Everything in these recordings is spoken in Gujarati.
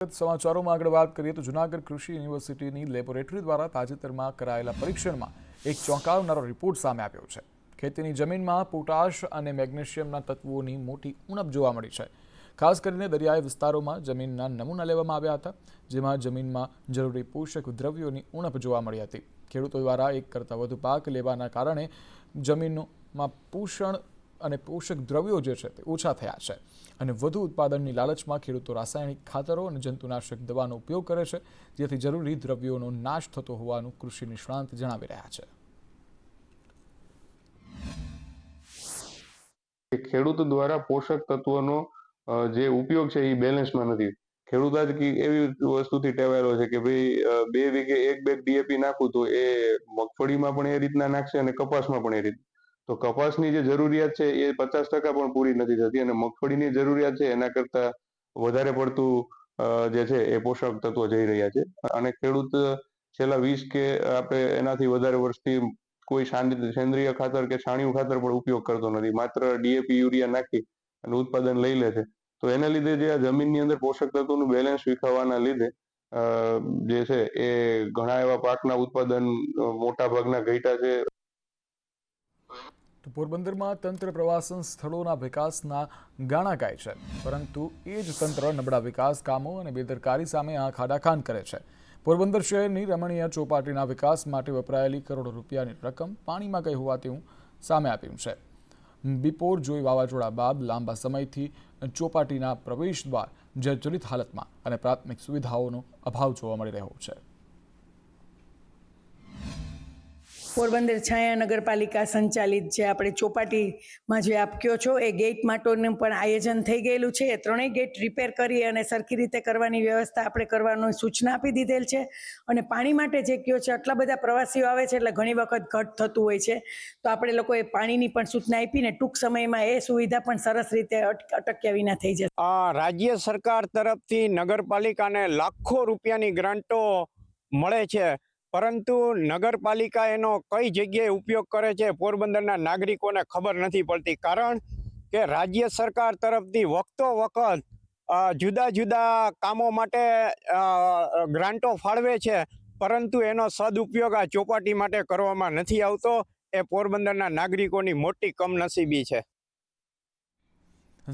સમાચારોમાં આગળ વાત કરીએ તો જૂનાગઢ કૃષિ યુનિવર્સિટીની લેબોરેટરી દ્વારા તાજેતરમાં કરાયેલા પરીક્ષણમાં એક ચોંકાવનારો રિપોર્ટ સામે આવ્યો છે। ખેતીની જમીનમાં પોટાશ અને મેગ્નેશિયમના તત્વોની મોટી ઉણપ જોવા મળી છે। ખાસ કરીને દરિયાઈ વિસ્તારોમાં જમીનના નમૂના લેવામાં આવ્યા હતા, જેમાં જમીનમાં જરૂરી પોષક દ્રવ્યોની ઉણપ જોવા મળી હતી। ખેડૂતો દ્વારા એક કરતાં વધુ પાક લેવાના કારણે જમીનમાં પોષણ અને પોષક દ્રવ્યો જે છે તે ઓછા થયા છે અને વધુ ઉત્પાદનની લાલચમાં ખેડૂતો રાસાયણિક ખાતરો અને જંતુનાશક દવાનો ઉપયોગ કરે છે, જેથી જરૂરી દ્રવ્યોનો નાશ થતો હોવાનું કૃષિ નિષ્ણાંત જણાવી રહ્યા છે। ખેડૂત દ્વારા પોષક તત્વોનો જે ઉપયોગ છે એ બેલેન્સમાં નથી। ખેડૂત આજ એવી વસ્તુથી ટેવાયેલો છે કે ભાઈ 2 વીઘે 1 બેગ ડીએપી નાખું તો એ મગફળીમાં પણ એ રીતના નાખશે અને કપાસમાં પણ એ રીત। તો કપાસની જે જરૂરિયાત છે એ 50% પણ પૂરી નથી થતી અને મગફળીની જરૂરિયાત છે એના કરતાં વધારે પડતું જે છે એ પોષક તત્વો જઈ રહ્યા છે અને ખેડૂત છેલ્લા 20 કે આપણે એનાથી વધારે વર્ષથી કોઈ સેન્દ્રિય ખાતર કે છાણિયું ખાતર પણ ઉપયોગ કરતો નથી, માત્ર ડીએપી યુરિયા નાખી અને ઉત્પાદન લઈ લે છે। તો એના લીધે જે આ જમીનની અંદર પોષક તત્વોનું બેલેન્સ વિખાવાના લીધે જે છે એ ઘણા એવા પાકના ઉત્પાદન મોટા ભાગના ઘટ્યા છે। તો પોરબંદરમાં તંત્ર પ્રવાસન સ્થળોના વિકાસના ગાણા ગાય છે, પરંતુ એ જ તંત્ર નબળા વિકાસ કામો અને બેદરકારી સામે આંખ આડાકાન કરે છે। પોરબંદર શહેરની રમણીય ચોપાટીના વિકાસ માટે વપરાયેલી કરોડો રૂપિયાની રકમ પાણીમાં ગઈ હોવાનું સામે આવ્યું છે। બિપોર જોઈ વાવાઝોડા બાદ લાંબા સમયથી ચોપાટીના પ્રવેશ દ્વાર જર્જરિત હાલતમાં અને પ્રાથમિક સુવિધાઓનો અભાવ જોવા મળી રહ્યો છે। પોરબંદર છાયા નગરપાલિકા સંચાલિત જે આપણે ચોપાટીમાં જે આપ કહો છો એ ગેટ માટેનું પણ આયોજન થઈ ગયેલું છે। એ ત્રણેય ગેટ રિપેર કરી અને સરખી રીતે કરવાની વ્યવસ્થા આપણે કરવાની સૂચના આપી દીધેલ છે અને પાણી માટે જે કહો છે આટલા બધા પ્રવાસીઓ આવે છે એટલે ઘણી વખત ઘટ થતું હોય છે, તો આપણે લોકોએ પાણીની પણ સૂચના આપીને ટૂંક સમયમાં એ સુવિધા પણ સરસ રીતે અટક્યા વિના થઈ જશે। રાજ્ય સરકાર તરફથી નગરપાલિકાને લાખો રૂપિયાની ગ્રાન્ટો મળે છે, પરંતુ નગરપાલિકા એનો કઈ જગ્યાએ ઉપયોગ કરે છે પોરબંદરના નાગરિકોને ખબર નથી પડતી। કારણ કે રાજ્ય સરકાર તરફથી વખતો વખત જુદા જુદા કામો માટે ગ્રાન્ટો ફાળવે છે, પરંતુ એનો સદુપયોગ આ ચોપાટી માટે કરવામાં નથી આવતો। એ પોરબંદરના નાગરિકોની મોટી કમનસીબી છે।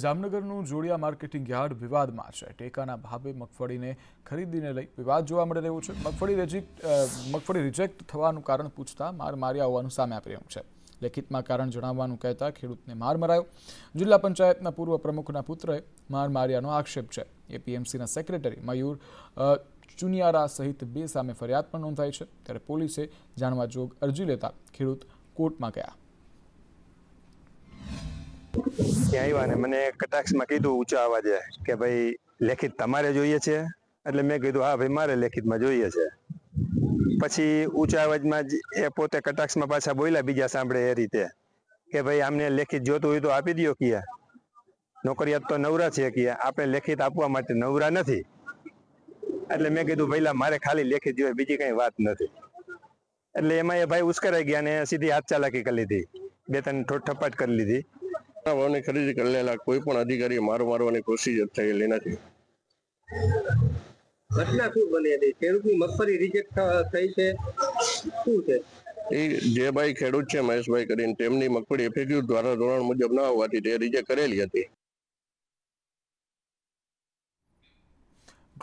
જામનગરનું જોડિયા માર્કેટિંગ યાર્ડ વિવાદમાં છે। ટેકાના ભાવે મગફળીને ખરીદીને લઈ વિવાદ જોવા મળી રહ્યો છે। મગફળી રિજેક્ટ થવાનું કારણ પૂછતા માર માર્યા હોવાનું સામે આવી રહ્યું છે। લેખિતમાં કારણ જણાવવાનું કહેતા ખેડૂતને માર મરાયો। જિલ્લા પંચાયતના પૂર્વ પ્રમુખના પુત્રએ માર માર્યાનો આક્ષેપ છે। એપીએમસીના સેક્રેટરી મયુર ચુનિયારા સહિત 2 સામે ફરિયાદ પણ નોંધાઈ છે, ત્યારે પોલીસે જાણવા જોગ અરજી લેતા ખેડૂત કોર્ટમાં ગયા। ત્યાં આવ્યા ને મને કટાક્ષમાં કીધું ઊંચા અવાજે કે ભાઈ લેખિત તમારે જોઈએ છે, એટલે મેં કીધું હા ભાઈ મારે લેખિતમાં જોઈએ છે। પછી ઊંચા અવાજમાં જ એ પોતે કટાક્ષમાં પાછા બોલ્યા બીજા સાંભળે એ રીતે કે ભાઈ આમને લેખિત જોતું હોય તો આપી દો, કે નોકરિયાત તો નવરા છે, કે આપણે લેખિત આપવા માટે નવરા નથી। એટલે મેં કીધું ભાઈલા મારે ખાલી લેખિત જોઈએ, બીજી કઈ વાત નથી। એટલે એમાં એ ભાઈ ઉશ્કેરાઈ ગયા ને સીધી હાથ ચાલાકી કરી લીધી, 2-3 ઠોઠ કરી લીધી। ભાવની ખરીદી કરેલા કોઈ પણ અધિકારી મારવાની કોશિશ થયેલી નથી। ઘટના શું બની હતી? ખેડૂતની મગફળી રિજેક્ટ થઈ છે, શું છે એ જે ભાઈ ખેડૂત છે મહેશભાઈ કરીને, તેમની મગફળી એફએક્યુ દ્વારા ધોરણ મુજબ ન હોવાથી તે રિજેક્ટ કરેલી હતી।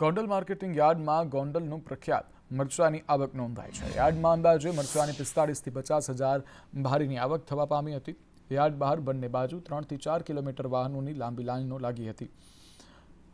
ગોંડલ માર્કેટિંગ યાર્ડમાં ગોંડલનું પ્રખ્યાત મરચાની આવક નોંધાઈ છે। યાર્ડમાં અંદાજે મરચાની 45 થી 50 હજાર ભારીની આવક થવા પામી હતી। યાર્ડ બહાર બંને બાજુ 3 થી 4 કિલોમીટર વાહનોની લાંબી લાઈનો લાગી હતી।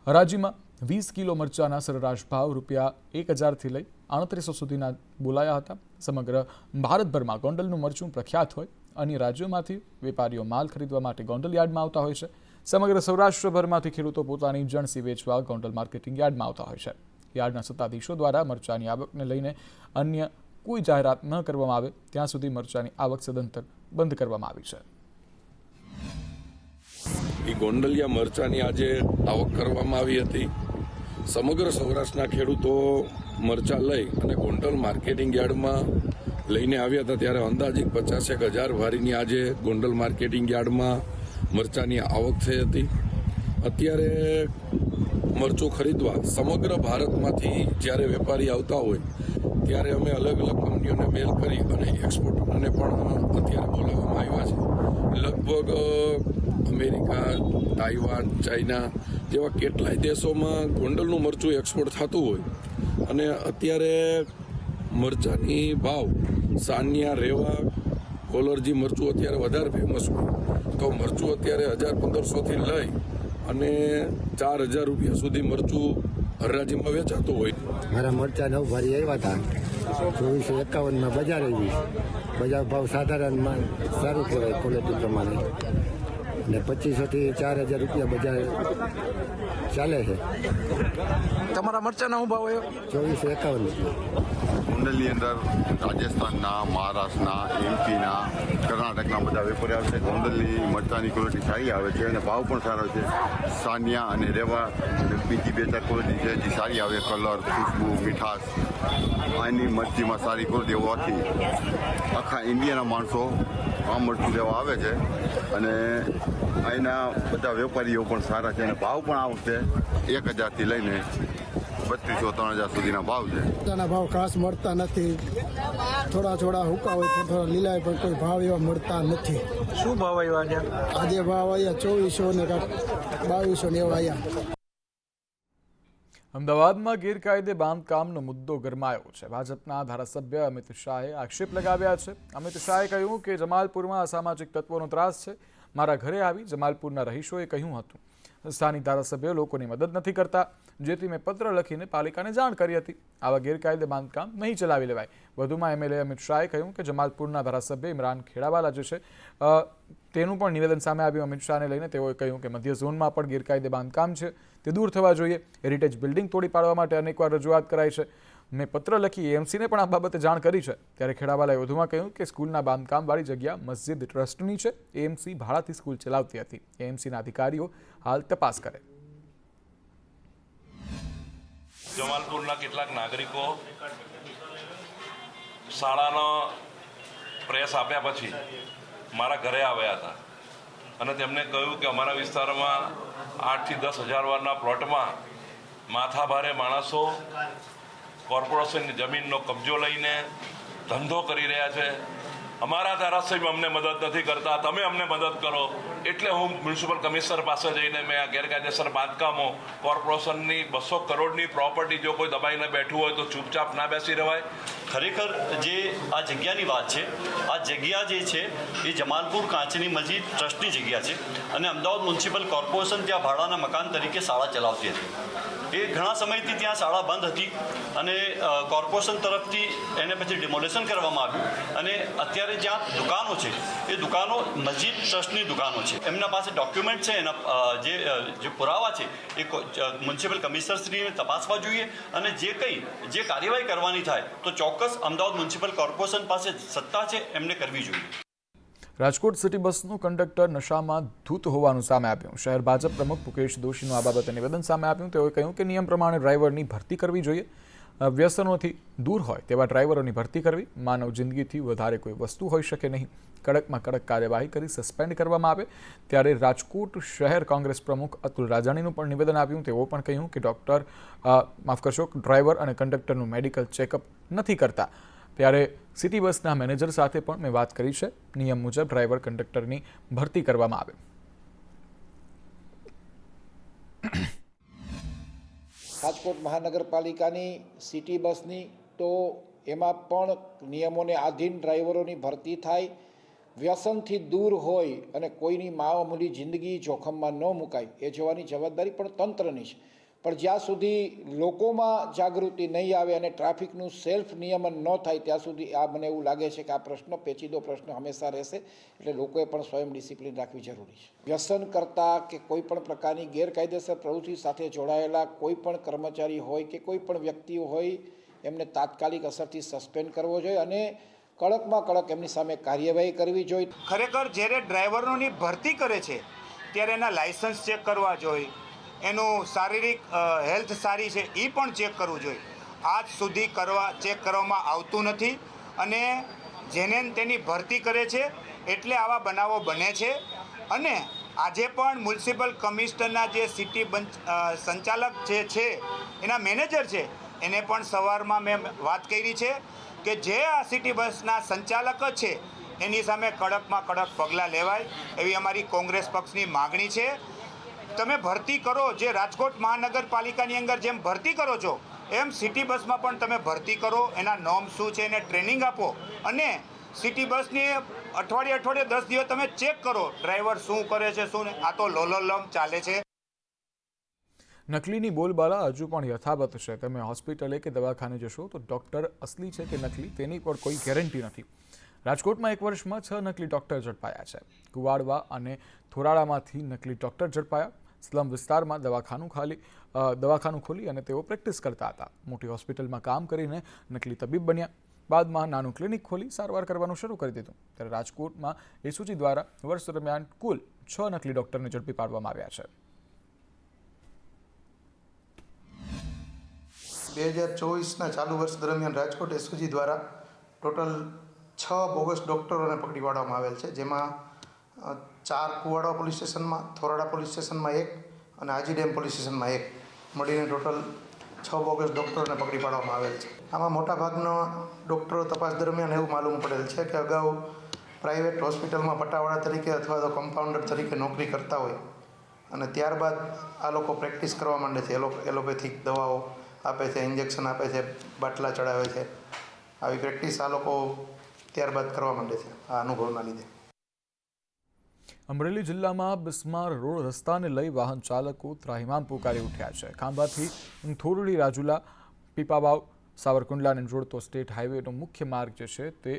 હરાજીમાં 20 કિલો મરચાના સરેરાશ ભાવ ₹1000 થી લઈ 3800 સુધીના બોલાયા હતા। સમગ્ર ભારતભરમાં ગોંડલનું મરચું પ્રખ્યાત હોય અન્ય રાજ્યોમાંથી વેપારીઓ માલ ખરીદવા માટે ગોંડલ યાર્ડમાં આવતા હોય છે। સમગ્ર સૌરાષ્ટ્રભરમાંથી ખેડૂતો પોતાની જણસી વેચવા ગોંડલ માર્કેટિંગ યાર્ડમાં આવતા હોય છે। યાર્ડના સત્તાધીશો દ્વારા મરચાની આવકને લઈને અન્ય કોઈ જાહેરાત ન કરવામાં આવે ત્યાં સુધી મરચાની આવક સદંતર બંધ કરવામાં આવી છે। ગોંડલિયા મરચાની આજે આવક કરવામાં આવી હતી। સમગ્ર સૌરાષ્ટ્રના ખેડૂતો મરચા લઈ અને ગોંડલ માર્કેટિંગ યાર્ડમાં લઈને આવ્યા હતા, ત્યારે અંદાજિત 50,000 વારીની આજે ગોંડલ માર્કેટિંગ યાર્ડમાં મરચાની આવક થઈ હતી। અત્યારે મરચું ખરીદવા સમગ્ર ભારતમાંથી જ્યારે વેપારી આવતા હોય ત્યારે અમે અલગ અલગ કંપનીઓને મેલ કરી અને એક્સપોર્ટરને પણ અત્યારે બોલાવવામાં આવ્યા છે. લગભગ અમેરિકા, તાઇવાન, ચાઇના જેવા કેટલાય દેશોમાં ગોંડલનું મરચું એક્સપોર્ટ થતું હોય અને અત્યારે મરચાની ભાવ સાનિયા, રેવા, કોલરજી મરચું અત્યારે વધારે ફેમસ હોય તો મરચું અત્યારે 1500થી લઈ અને 4000 રૂપિયા સુધી મરચું હરાજીમાં વેચાતું હોય. મારા મરચા નવ ભારી આવ્યા હતા 2451માં બજાર આવી. બજાર ભાવ સાધારણમાં સારું કહેવાય ક્વોલિટી પ્રમાણે ને 2500 થી 4000 રૂપિયા બજાર ચાલે છે. તમારા મરચાના શું ભાવ આવ્યો? 2451 રૂપિયા. ગોંડલની અંદર રાજસ્થાનના, મહારાષ્ટ્રના, એમપીના, કર્ણાટકના બધા વેપારી આવે છે. ગોંડલની મરચાની ક્વોલિટી સારી આવે છે અને ભાવ પણ સારો છે. સાનિયા અને રેવા બીજી 2-4 ક્વોલિટી છે જે સારી આવે, કલર, ખુશ્બુ, મીઠાશ આની મરચીમાં સારી ક્વોલિટી હોવાથી આખા ઇન્ડિયાના માણસો આ મરચું લેવા આવે છે અને અહીંના બધા વેપારીઓ પણ સારા છે અને ભાવ પણ આ વખતે 1000થી લઈને 3200-3000 સુધીના ભાવ છે. ભાવ ખાસ મળતા નથી. થોડા હુકા હોય થોડા લીલા પણ કોઈ ભાવ એવા મળતા નથી. શું ભાવ આવ્યા છે આજે? ભાવ આવ્યા 2400 ને 2200 ને એવા આવ્યા. અમદાવાદમાં ગેરકાયદે બાંધકામનો મુદ્દો ગરમાયો છે. ભાજપના ધારાસભ્ય અમિત શાહે આક્ષેપ લગાવ્યા છે. અમિત શાહે કહ્યું કે જમાલપુરમાં અસામાજિક તત્વોનો ત્રાસ છે. મારા ઘરે આવી જમાલપુરના રહીશોએ કહ્યું હતું. સ્થાનિક ધારાસભ્યો લોકોની મદદ નથી કરતા, જેથી મેં પત્ર લખીને પાલિકાને જાણ કરી હતી. આવા ગેરકાયદે બાંધકામ નહીં ચલાવી લેવાય. વધુમાં એમએલએ અમિત શાહે કહ્યું કે જમાલપુરના ધારાસભ્ય ઇમરાન ખેડાવાલા જે છે તેનું પણ નિવેદન સામે આવ્યું અમિત શાહને લઈને. તેઓએ કહ્યું કે મધ્ય ઝોનમાં પણ ગેરકાયદે બાંધકામ છે તે દૂર થવા જોઈએ. હેરિટેજ બિલ્ડિંગ તોડી પાડવા માટે અનેકવાર રજૂઆત કરાઈ છે. મેં પત્ર લખી એએમસીને પણ આ બાબતે જાણ કરી છે. ત્યારે ખેડાવાલાએ વધુમાં કહ્યું કે સ્કૂલના બાંધકામવાળી જગ્યા મસ્જિદ ટ્રસ્ટની છે. એએમસી ભાડાથી સ્કૂલ ચલાવતી હતી. એએમસીના અધિકારીઓ હાલ તપાસ કરે. જમાલપુરના કેટલાક નાગરિકો શાળાનો પ્રેસ આપ્યા પછી મારા ઘરે આવ્યા હતા અને તેમને કહ્યું કે અમારા વિસ્તારમાં 8 થી 10 હજાર વારના પ્લોટમાં માથાભારે માણસો કોર્પોરેશનની જમીનનો કબજો લઈને ધંધો કરી રહ્યા છે. અમારા ધારાસભ્ય અમને મદદ નથી કરતા, તમે અમને મદદ કરો. એટલે હું મ્યુનિસિપલ કમિશનર પાસે જઈને મેં આ ગેરકાયદેસર બાંધકામો, કોર્પોરેશનની 200 કરોડની પ્રોપર્ટી જો કોઈ દબાઈને બેઠું હોય તો ચૂપચાપ ના બેસી રહેવાય. ખરેખર જે આ જગ્યાની વાત છે, આ જગ્યા જે છે એ જમાલપુર કાચની મસ્જિદ ટ્રસ્ટની જગ્યા છે અને અમદાવાદ મ્યુનિસિપલ કોર્પોરેશન ત્યાં ભાડાના મકાન તરીકે શાળા ચલાવતી હતી. એ ઘણા સમયથી ત્યાં શાળા બંધ હતી અને કોર્પોરેશન તરફથી એને પછી ડિમોલેશન કરવામાં આવ્યું અને અત્યારે જ્યાં દુકાનો છે એ દુકાનો મસ્જિદ ટ્રસ્ટની દુકાનો છે. એમના પાસે ડોક્યુમેન્ટ છે, એના જે પુરાવા છે એ મ્યુનિસિપલ કમિશનરશ્રીને તપાસવા જોઈએ અને જે કાર્યવાહી કરવાની થાય તો ચોક્કસ અમદાવાદ મ્યુનિસિપલ કોર્પોરેશન પાસે સત્તા છે એમને કરવી જોઈએ. રાજકોટ સિટી બસનું કંડક્ટર નશામાં ધૂત હોવાનું સામે આવ્યું. શહેર ભાજપ પ્રમુખ મુકેશ દોશીનું આ બાબતે નિવેદન સામે આવ્યું. તેઓએ કહ્યું કે નિયમ પ્રમાણે ડ્રાઈવરની ભરતી કરવી જોઈએ. વ્યસનોથી દૂર હોય તેવા ડ્રાઈવરોની ભરતી કરવી. માનવ જિંદગીથી વધારે કોઈ વસ્તુ હોઈ શકે નહીં. કડકમાં કડક કાર્યવાહી કરી સસ્પેન્ડ કરવામાં આવે. ત્યારે રાજકોટ શહેર કોંગ્રેસ પ્રમુખ અતુલ રાજાણીનું પણ નિવેદન આવ્યું. તેઓ પણ કહ્યું કે ડ્રાઈવર અને કંડક્ટરનું મેડિકલ ચેકઅપ નથી કરતા. ત્યારે સિટી બસના મેનેજર સાથે પણ મેં વાત કરી છે. નિયમ મુજબ ડ્રાઈવર કંડક્ટરની ભરતી કરવામાં આવે. રાજકોટ મહાનગરપાલિકાની સિટી બસની તો એમાં પણ નિયમોને આધીન ડ્રાઈવરોની ભરતી થાય. વ્યસનથી દૂર હોય અને કોઈની મામૂલી જિંદગી જોખમમાં ન મુકાય એ જોવાની જવાબદારી પણ તંત્રની છે. પણ જ્યાં સુધી લોકોમાં જાગૃતિ નહીં આવે અને ટ્રાફિકનું સેલ્ફ નિયમન ન થાય ત્યાં સુધી આ મને એવું લાગે છે કે આ પ્રશ્ન પેચીદો પ્રશ્ન હંમેશા રહેશે. એટલે લોકોએ પણ સ્વયં ડિસિપ્લિન રાખવી જરૂરી છે. વ્યસન કરતા કે કોઈ પણ પ્રકારની ગેરકાયદેસર પ્રવૃત્તિ સાથે જોડાયેલા કોઈ પણ કર્મચારી હોય કે કોઈ પણ વ્યક્તિ હોય એમને તાત્કાલિક અસરથી સસ્પેન્ડ કરવો જોઈએ અને કડકમાં કડક એમની સામે કાર્યવાહી કરવી જોઈએ. ખરેખર જ્યારે ડ્રાઈવરોની ભરતી કરે છે ત્યારે એના લાયસન્સ ચેક કરવા જોઈએ, એનું શારીરિક હેલ્થ સારી છે એ પણ ચેક કરવું જોઈએ. આજ સુધી ચેક કરવામાં આવતું નથી અને જેને તેની ભરતી કરે છે એટલે આવા બનાવો બને છે અને આજે પણ મ્યુનિસિપલ કમિશનરના જે સિટી સંચાલક જે છે એના મેનેજર છે એને પણ સવારમાં મેં વાત કરી છે કે જે આ સિટી બસના સંચાલક જ છે એની સામે કડકમાં કડક પગલાં લેવાય એવી અમારી કોંગ્રેસ પક્ષની માગણી છે. તમે ભરતી કરો, જે રાજકોટ મહાનગરપાલિકાની અંદર જેમ ભરતી કરો છો એમ સિટી બસમાં પણ તમે ભરતી કરો, એના નોર્મ શું છે એને ટ્રેનિંગ આપો અને સિટી બસની અઠવાડિયે 10 દિવસ તમે ચેક કરો ડ્રાઈવર શું કરે છે શું નહીં. આ તો લોલમ ચાલે છે. નકલીની બોલબાલા હજુ પણ યથાવત છે. તમે હોસ્પિટલે કે દવાખાને જશો તો ડૉક્ટર અસલી છે કે નકલી તેની પણ કોઈ ગેરંટી નથી. રાજકોટમાં એક વર્ષમાં 6 નકલી ડૉક્ટર ઝડપાયા છે. કુવાડવા અને થોરાળામાંથી નકલી ડૉક્ટર ઝડપાયા. સ્લમ વિસ્તારમાં દવાખાનું ખોલી અને તેઓ પ્રેક્ટિસ કરતા હતા. મોટી હોસ્પિટલમાં કામ કરીને નકલી તબીબ બન્યા. બાદમાં નાનું ક્લિનિક ખોલી સારવાર કરવાનું શરૂ કરી દીધું. ત્યારે રાજકોટમાં એસઓજી દ્વારા વર્ષ દરમિયાન કુલ 6 નકલી ડૉક્ટરને ઝડપી પાડવામાં આવ્યા છે. 2024ના ચાલુ વર્ષ દરમિયાન રાજકોટ એસઓજી દ્વારા ટોટલ 6 બોગસ ડૉક્ટરોને પકડી પાડવામાં આવેલ છે, જેમાં 4 કુવાડા પોલીસ સ્ટેશનમાં, થોરાડા પોલીસ સ્ટેશનમાં 1 અને આજી ડેમ પોલીસ સ્ટેશનમાં 1 મળીને ટોટલ 6 બોગસ ડૉક્ટરોને પકડી પાડવામાં આવેલ છે. આમાં મોટાભાગના ડૉક્ટરો તપાસ દરમિયાન એવું માલુમ પડેલ છે કે અગાઉ પ્રાઇવેટ હોસ્પિટલમાં પટાવાળા તરીકે અથવા તો કમ્પાઉન્ડર તરીકે નોકરી કરતા હોય અને ત્યારબાદ આ લોકો પ્રેક્ટિસ કરવા માંડે છે. એલોપેથિક દવાઓ આપે છે, ઇન્જેક્શન આપે છે, બાટલા ચડાવે છે. આવી પ્રેક્ટિસ આ લોકો ત્યારબાદ કરવા માંડે છે આ અનુભવના લીધે. અમરેલી જિલ્લામાં બિસ્માર રોડ રસ્તાને લઈ વાહન ચાલકો ત્રાહિમામ પુકારી ઉઠ્યા છે. ખાંભાથી થોરડી રાજુલા પીપાવાવ સાવરકુંડલાને જોડતો સ્ટેટ હાઈવેનો મુખ્ય માર્ગ જે છે તે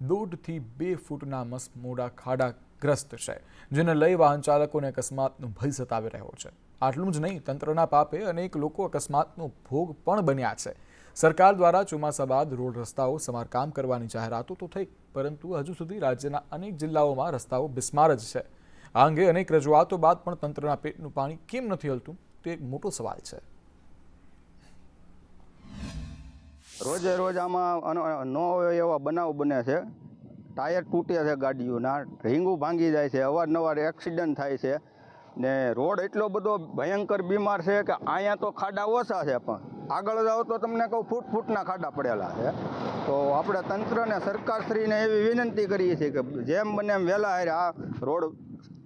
1.5 થી 2 ફૂટના મસમોડા ખાડાગ્રસ્ત છે, જેને લઈ વાહન ચાલકોને અકસ્માતનો ભય સતાવી રહ્યો છે. આટલું જ નહીં, તંત્રના પાપે અનેક લોકો અકસ્માતનો ભોગ પણ બન્યા છે. સરકાર દ્વારા ચોમાસા બાદ રોડ રસ્તાઓ સમારકામ કરવાની જાહેરાતો તો થઈ, પરંતુ હજુ સુધી રાજ્યના અનેક જિલ્લાઓમાં રસ્તાઓ બિસ્માર જ છે. આ અંગે અનેક રજૂઆતો બાદ પણ તંત્રના પેટનું પાણી કેમ નથી હલતું તે એક મોટો સવાલ છે. રોજે રોજ આમાં ન હોય એવા બનાવ બને છે. ટાયર તૂટે છે ગાડીઓના, રીંગું ભાંગી જાય છે, અવારનવાર એક્સિડન્ટ થાય છે ને રોડ એટલો બધો ભયંકર બીમાર છે કે અહીંયા તો ખાડા ઓછા છે, પણ આગળ જાઓ તો તમને કહું ફૂટના ખાડા પડેલા છે. તો આપણે તંત્રને સરકારશ્રીને એવી વિનંતી કરીએ છીએ કે જેમ બને એમ વહેલા હારે આ રોડ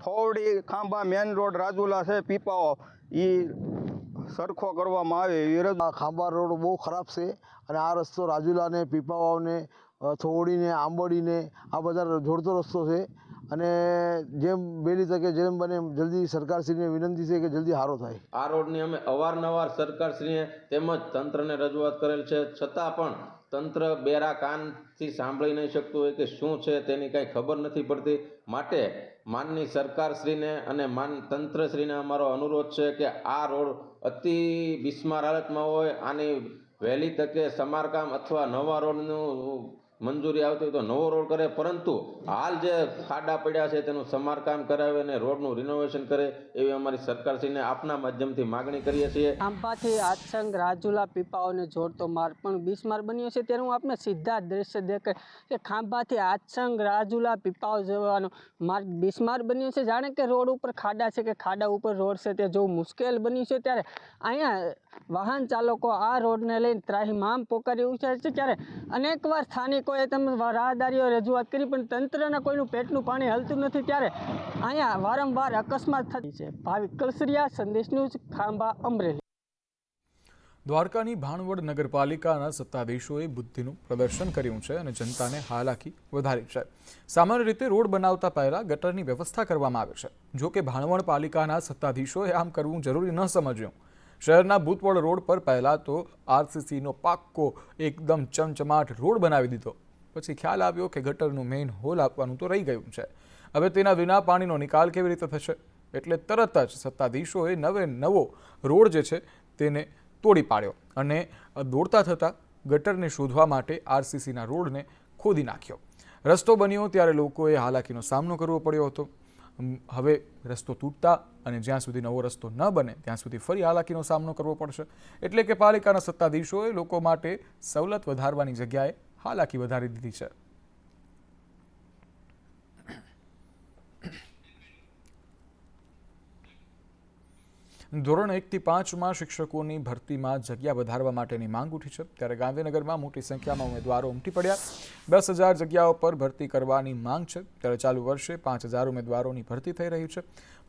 થોડી ખાંભા મેન રોડ રાજુલા છે પીપાઓ એ સરખો કરવામાં આવે. ખાંભા રોડ બહુ ખરાબ છે અને આ રસ્તો રાજુલાને, પીપાવાવને, થોડીને, આંબોડીને આ બધા જોડતો રસ્તો છે અને જેમ વહેલી તકે જેમ બને એમ જલ્દી સરકારશ્રીને વિનંતી છે કે જલ્દી સારો થાય. આ રોડની અમે અવારનવાર સરકારશ્રીને તેમજ તંત્રને રજૂઆત કરેલ છે, છતાં પણ તંત્ર બેરા કાનથી સાંભળી નહીં શકતું હોય કે શું છે તેની કાંઈ ખબર નથી પડતી. માટે માનની સરકારશ્રીને અને તંત્રશ્રીને અમારો અનુરોધ છે કે આ રોડ અતિ બિસ્માર હાલતમાં હોય, આની વહેલી તકે સમારકામ અથવા નવા રોડનું મંજૂરી આવતી હોય તો નવો રોડ કરે, પરંતુ હાલ જે ખાડા પડ્યા છે તેનું સમારકામ કરાવે અને રોડનું રિનોવેશન કરે એવી અમારી સરકારશ્રીને આપના માધ્યમથી માગણી કરીએ છીએ. ખાંભાથી આત્સંગ રાજુલા પીપાઓને જોડતો માર્ગ પણ બિસ્માર બન્યો છે. ત્યારે હું આપને સીધા દ્રશ્ય દેખાય કે ખાંભાથી આત્સંગ રાજુલા પીપાઓ જવાનો માર્ગ બિસ્માર બન્યો છે. જાણે કે રોડ ઉપર ખાડા છે કે ખાડા ઉપર રોડ છે તે જોવું મુશ્કેલ બન્યું છે. ત્યારે અહીંયા વાહન ચાલકો આ રોડને લઈને ત્રાહિમામ પોકારી ઉઠ્યા છે. ત્યારે અનેકવાર સ્થાનિકોએ તમે રાહદારીઓ રજૂઆત કરી પણ તંત્રના કોઈનું પેટનું પાણી હલતું નથી. ત્યારે અહીંયા વારંવાર અકસ્માત થતી છે. ભાવિક કલસરિયા, સંદેશ ન્યૂઝ, ખાંભા, અમરેલી. દ્વારકાની ભાણવડ નગરપાલિકાના સત્તાધીશોએ બુદ્ધિનું પ્રદર્શન કર્યું છે અને જનતાને હાલાકી વધારી છે. સામાન્ય રીતે રોડ બનાવતા પહેલા ગટરની વ્યવસ્થા કરવામાં આવે છે. જો કે ભાણવડ પાલિકાના સત્તાધીશોએ આમ કરવું જરૂરી ન સમજ્યું. શહેરના ભૂતવડ રોડ પર પહેલાં તો આરસીસીનો પાક્કો એકદમ ચમચમાટ રોડ બનાવી દીધો. પછી ખ્યાલ આવ્યો કે ગટરનું મેઇન હોલ આપવાનું તો રહી ગયું છે. હવે તેના વિના પાણીનો નિકાલ કેવી રીતે થશે? એટલે તરત જ સત્તાધીશોએ નવો રોડ જે છે તેને તોડી પાડ્યો અને દોડતા થતાં ગટરને શોધવા માટે આરસીસીના રોડને ખોદી નાખ્યો. રસ્તો બન્યો ત્યારે લોકોએ હાલાકીનો સામનો કરવો પડ્યો હતો. હવે રસ્તો તૂટતા અને જ્યાં સુધી નવો રસ્તો ન બને ત્યાં સુધી ફરી હાલાકીનો સામનો કરવો પડશે. એટલે કે પાલિકાના સત્તાધીશોએ લોકો માટે સવલત વધારવાની જગ્યાએ હાલાકી વધારી દીધી છે. ધોરણ 1 થી 5માં શિક્ષકોની ભરતીમાં જગ્યા વધારવા માટેની માંગ ઉઠી છે, ત્યારે ગાંધીનગરમાં મોટી સંખ્યામાં ઉમેદવારો ઉમટી પડ્યા. 10,000 જગ્યાઓ પર ભરતી કરવાની માંગ છે, ત્યારે ચાલુ વર્ષે 5,000 ઉમેદવારોની ભરતી થઈ રહી છે.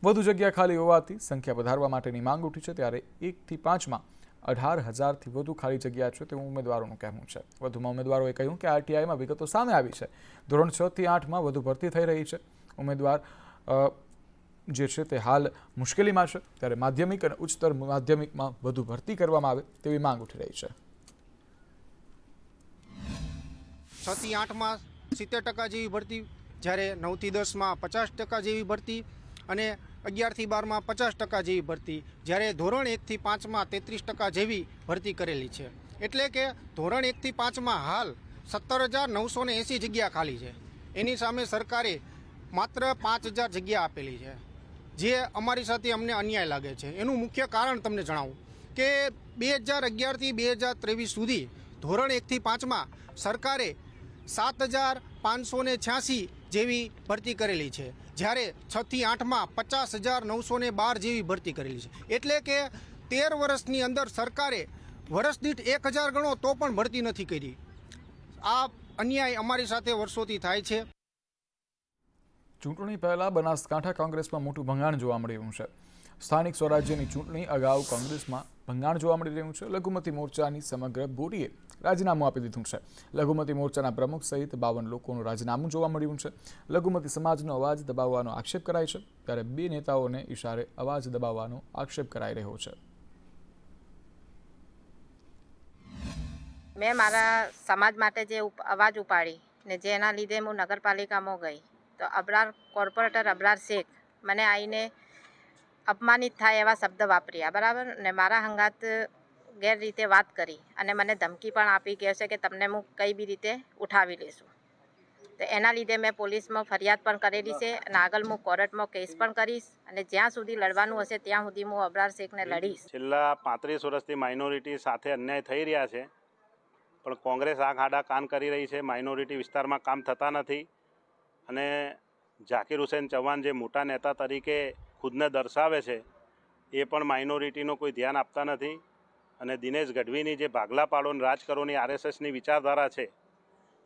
વધુ જગ્યા ખાલી હોવાથી સંખ્યા વધારવા માટેની માંગ ઉઠી છે, ત્યારે 1 થી 5માં 18,000થી વધુ ખાલી જગ્યા છે તેવું ઉમેદવારોનું કહેવું છે. વધુમાં ઉમેદવારોએ કહ્યું કે આરટીઆઈમાં વિગતો સામે આવી છે. ધોરણ 6 થી 8માં વધુ ભરતી થઈ રહી છે. ઉમેદવાર જે છે તે હાલ મુશ્કેલીમાં છે, ત્યારે માધ્યમિક અને ઉચ્ચતર માધ્યમિકમાં વધુ ભરતી કરવામાં આવે તેવી માંગ ઉઠી રહી છે. 6 થી 8માં 70% જેવી ભરતી, જ્યારે 9 થી 10માં 50% જેવી ભરતી અને 11 થી 12માં 50% જેવી ભરતી, જ્યારે ધોરણ 1 થી 5માં 33% જેવી ભરતી કરેલી છે. એટલે કે ધોરણ 1 થી 5માં હાલ 17,980 જગ્યા ખાલી છે. એની સામે સરકારે માત્ર 5,000 જગ્યા આપેલી છે, જે અમારી સાથે અમને અન્યાય લાગે છે. એનું મુખ્ય કારણ તમને જણાવું કે 2011થી 2023 સુધી ધોરણ 1 થી 5માં સરકારે 7,586 જેવી ભરતી કરેલી છે, જ્યારે 6 થી 8માં 50,912 જેવી ભરતી કરેલી છે. એટલે કે 13 વર્ષની અંદર સરકારે વર્ષ દીઠ 1,000 ગણો તો પણ ભરતી નથી કરી. આ અન્યાય અમારી સાથે વર્ષોથી થાય છે. ચૂંટણી પહેલા બનાસકાંઠા કોંગ્રેસમાં મોટું ભંગાણ જોવા મળી રહ્યું છે. સ્થાનિક સ્વરાજ્યની ચૂંટણી અગાઉ કોંગ્રેસમાં ભંગાણ જોવા મળી રહ્યું છે. લઘુમતી મોરચાની સમગ્ર બોડીએ રાજીનામું આપી દીધું છે. લઘુમતી મોરચાના પ્રમુખ સહિત 52 લોકોનું રાજીનામું જોવા મળ્યું છે. લઘુમતી સમાજનો અવાજ દબાવવાનો આક્ષેપ કરાય છે, ત્યારે 2 નેતાઓને ઇશારે અવાજ દબાવવાનો આક્ષેપ કરાઈ રહ્યો છે. મેં મારા સમાજ માટે જે અવાજ ઉપાડી ને જેના લીધે હું નગરપાલિકામાં ગઈ, તો કોર્પોરેટર અબરાર શેખ મને આવીને અપમાનિત થાય એવા શબ્દ વાપર્યા, બરાબર, ને મારા હંગાત ગેરરીતે વાત કરી અને મને ધમકી પણ આપી કહે છે કે તમને હું કઈ બી રીતે ઉઠાવી લેશું. તો એના લીધે મેં પોલીસમાં ફરિયાદ પણ કરેલી છે અને આગળ હું કોર્ટમાં કેસ પણ કરીશ અને જ્યાં સુધી લડવાનું હશે ત્યાં સુધી હું અબરાર શેખને લડીશ. છેલ્લા 35 વર્ષથી માઇનોરિટી સાથે અન્યાય થઈ રહ્યા છે, પણ કોંગ્રેસ આંખ આડા કાન કરી રહી છે. માઇનોરિટી વિસ્તારમાં કામ થતા નથી અને ઝાકીર હુસૈન ચૌહાણ જે મોટા નેતા તરીકે ખુદને દર્શાવે છે એ પણ માઇનોરિટીનો કોઈ ધ્યાન આપતા નથી. અને દિનેશ ગઢવીની જે ભાગલા પાડોને રાજ કરોની આરએસએસની વિચારધારા છે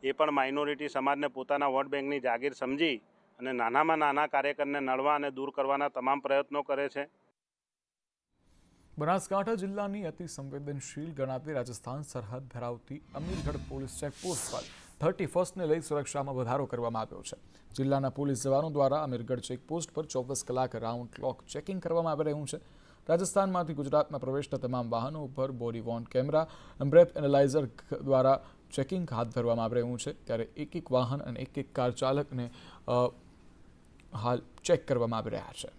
એ પણ માઇનોરિટી સમાજને પોતાના વોટ બેંકની જાગીર સમજી અને નાનામાં નાના કાર્યકરને નડવા અને દૂર કરવાના તમામ પ્રયત્નો કરે છે. બનાસકાંઠા જિલ્લાની અતિ સંવેદનશીલ ગણાતી રાજસ્થાન સરહદ ધરાવતી અમીરગઢ પોલીસ ચેકપોસ્ટ પર 31ને લઈ સુરક્ષામાં વધારો કરવામાં આવ્યો છે. જિલ્લાના પોલીસ જવાનો દ્વારા અમીરગઢ ચેકપોસ્ટ પર 24 કલાક રાઉન્ડ ક્લોક ચેકિંગ કરવામાં આવી રહ્યું છે. રાજસ્થાનમાંથી ગુજરાતમાં પ્રવેશતા તમામ વાહનો ઉપર body worn camera, breath analyser દ્વારા ચેકિંગ હાથ ધરવામાં આવી રહ્યું છે, ત્યારે એક વાહન અને એક કાર ચાલકને હાલ ચેક કરવામાં આવી રહ્યા છે.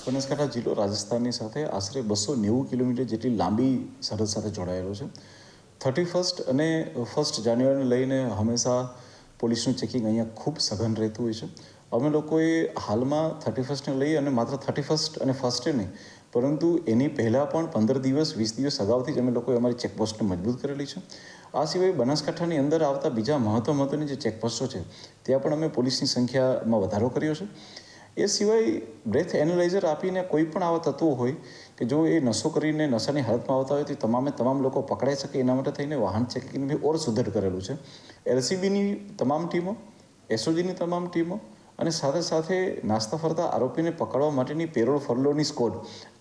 બનાસકાંઠા જિલ્લો રાજસ્થાનની સાથે આશરે 290 કિલોમીટર જેટલી લાંબી સરહદ સાથે જોડાયેલો છે. 31 અને 1 જાન્યુઆરીને લઈને હંમેશા પોલીસનું ચેકિંગ અહીંયા ખૂબ સઘન રહેતું હોય છે. અમે લોકોએ હાલમાં 31ને લઈ અને માત્ર 31 અને 1 નહીં, પરંતુ એની પહેલાં પણ 15 દિવસ 20 દિવસ અગાઉથી જ અમે લોકોએ અમારી ચેકપોસ્ટને મજબૂત કરેલી છે. આ સિવાય બનાસકાંઠાની અંદર આવતા બીજા મહત્વની જે ચેકપોસ્ટો છે ત્યાં પણ અમે પોલીસની સંખ્યામાં વધારો કર્યો છે. એ સિવાય બ્રેથ એનાલાઇઝર આપીને કોઈ પણ આવા તત્વો હોય કે જો એ નશો કરીને નશાની હાલતમાં આવતા હોય તો તમામ લોકો પકડાઈ શકે એના માટે થઈને વાહન ચેકિંગને ઓર સુધાર કરેલું છે. એલસીબીની તમામ ટીમો, એસઓજીની તમામ ટીમો અને સાથે સાથે નાસ્તા ફરતા આરોપીને પકડવા માટેની પેરોલ ફરલોની સ્કોડ,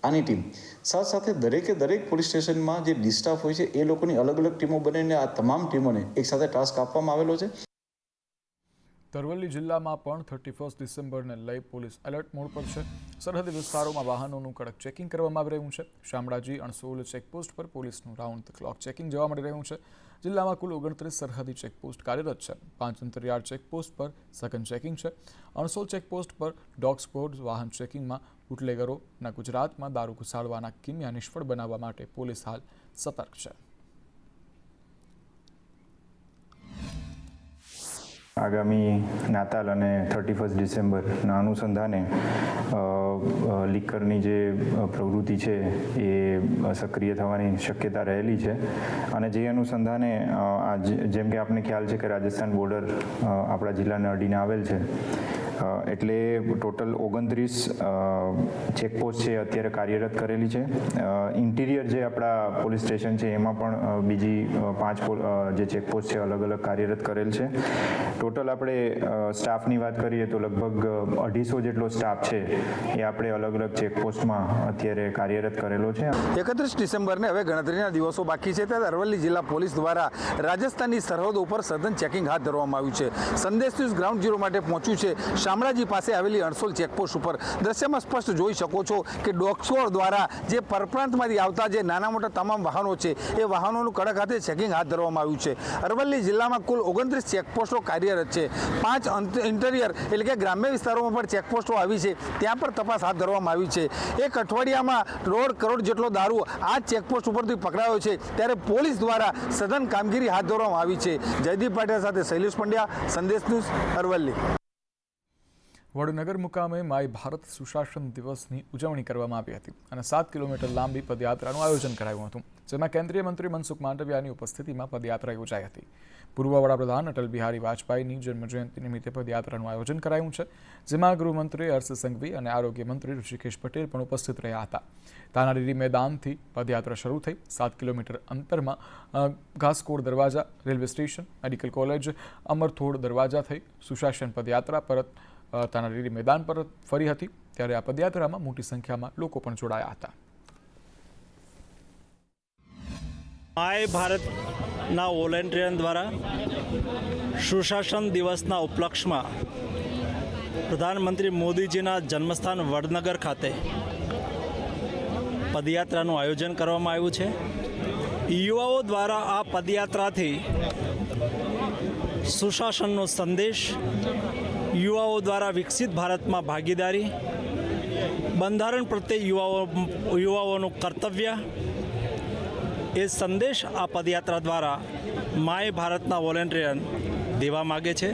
આની ટીમ સાથે દરેક પોલીસ સ્ટેશનમાં જે ડિસ્ટાફ હોય છે એ લોકોની અલગ અલગ ટીમો બનાવીને આ તમામ ટીમોને એક સાથે ટાસ્ક આપવામાં આવેલો છે. અરવલ્લી જિલ્લામાં પણ 31 ડિસેમ્બરને લઈ પોલીસ એલર્ટ મોડ પર છે. સરહદી વિસ્તારોમાં વાહનોનું કડક ચેકિંગ કરવામાં આવી રહ્યું છે. શામળાજી અણસોલ ચેકપોસ્ટ પર પોલીસનું રાઉન્ડ ધ ક્લોક ચેકિંગ જોવા મળી રહ્યું છે. જિલ્લામાં કુલ 29 સરહદી ચેકપોસ્ટ કાર્યરત છે. 5 અંતરિયાળ ચેકપોસ્ટ પર સઘન ચેકિંગ છે. અણસોલ ચેકપોસ્ટ પર ડોગ સ્ક્વોડ વાહન ચેકિંગમાં બુટલેગરોના ગુજરાતમાં દારૂ ઘુસાડવાના કિમિયા નિષ્ફળ બનાવવા માટે પોલીસ હાલ સતર્ક છે. આગામી નાતાલ અને 31 ડિસેમ્બરના અનુસંધાને લીકરની જે પ્રવૃત્તિ છે એ સક્રિય થવાની શક્યતા રહેલી છે અને જે અનુસંધાને જેમ કે આપને ખ્યાલ છે કે રાજસ્થાન બોર્ડર આપણા જિલ્લાને અડીને આવેલ છે. એટલે ટોટલ 29 ચેકપોસ્ટ છે અત્યારે કાર્યરત કરેલી છે. ઇન્ટિરિયર જે આપણા પોલીસ સ્ટેશન છે એમાં પણ બીજી 5 જે ચેકપોસ્ટ છે અલગ અલગ કાર્યરત કરેલ છે. ટોટલ આપણે સ્ટાફની વાત કરીએ તો લગભગ 250 જેટલો સ્ટાફ છે એ આપણે અલગ અલગ ચેકપોસ્ટમાં અત્યારે કાર્યરત કરેલો છે. 31 ડિસેમ્બરને હવે ગણતરીના દિવસો બાકી છે ત્યારે અરવલ્લી જિલ્લા પોલીસ દ્વારા રાજસ્થાનની સરહદ ઉપર સઘન ચેકિંગ હાથ ધરવામાં આવ્યું છે. સંદેશ ન્યૂઝ ગ્રાઉન્ડ ઝીરો માટે પહોંચ્યું છે શામળાજી પાસે આવેલી અણસોલ ચેકપોસ્ટ ઉપર. દ્રશ્યમાં સ્પષ્ટ જોઈ શકો છો કે ડોગસ્કોર દ્વારા જે પરપ્રાંતમાંથી આવતા જે નાના મોટા તમામ વાહનો છે એ વાહનોનું કડક હાથે ચેકિંગ હાથ ધરવામાં આવ્યું છે. અરવલ્લી જિલ્લામાં કુલ 29 ચેકપોસ્ટો કાર્યરત છે. 5 ઇન્ટિરિયર એટલે કે ગ્રામ્ય વિસ્તારોમાં પણ ચેકપોસ્ટો આવી છે, ત્યાં પણ તપાસ હાથ ધરવામાં આવી છે. એક અઠવાડિયામાં 1.5 કરોડ જેટલો દારૂ આ ચેકપોસ્ટ ઉપરથી પકડાયો છે ત્યારે પોલીસ દ્વારા સઘન કામગીરી હાથ ધરવામાં આવી છે. જયદીપ પાટિયા સાથે શૈલેષ પંડ્યા, સંદેશ ન્યૂઝ, અરવલ્લી. વડનગર મુકામે માય ભારત સુશાસન દિવસની ઉજવણી કરવામાં આવી હતી અને 7 કિલોમીટર લાંબી પદયાત્રાનું આયોજન કરાયું હતું, જેમાં કેન્દ્રીય મંત્રી મનસુખ માંડવિયાની ઉપસ્થિતિમાં પદયાત્રા યોજાઈ હતી. પૂર્વ વડાપ્રધાન અટલ બિહારી વાજપેયીની જન્મજયંતિ નિમિત્તે પદયાત્રાનું આયોજન કરાયું છે, જેમાં ગૃહમંત્રી હર્ષ સંઘવી અને આરોગ્ય મંત્રી ઋષિકેશ પટેલ પણ ઉપસ્થિત રહ્યા હતા. તાનારીરી મેદાનથી પદયાત્રા શરૂ થઈ 7 કિલોમીટર અંતરમાં ઘાસકોડ દરવાજા, રેલવે સ્ટેશન, મેડિકલ કોલેજ, અમરથોડ દરવાજા થઈ સુશાસન પદયાત્રા પરત તાનારીરી મેદાન પર ફરી હતી. ત્યારે આ પદયાત્રામાં મોટી સંખ્યામાં લોકો પણ જોડાયા હતા. માય ભારતના વોલેન્ટિયર દ્વારા સુશાસન દિવસના ઉપલક્ષમાં પ્રધાનમંત્રી મોદીજીના જન્મસ્થાન વડનગર ખાતે પદયાત્રાનું આયોજન કરવામાં આવ્યું છે. યુવાઓ દ્વારા આ પદયાત્રાથી સુશાસનનો સંદેશ, યુવાઓ દ્વારા વિકસિત ભારતમાં ભાગીદારી, બંધારણ પ્રત્યે યુવાઓનું કર્તવ્ય એ સંદેશ આ પદયાત્રા દ્વારા માય ભારતના વોલેન્ટિયર દેવા માગે છે.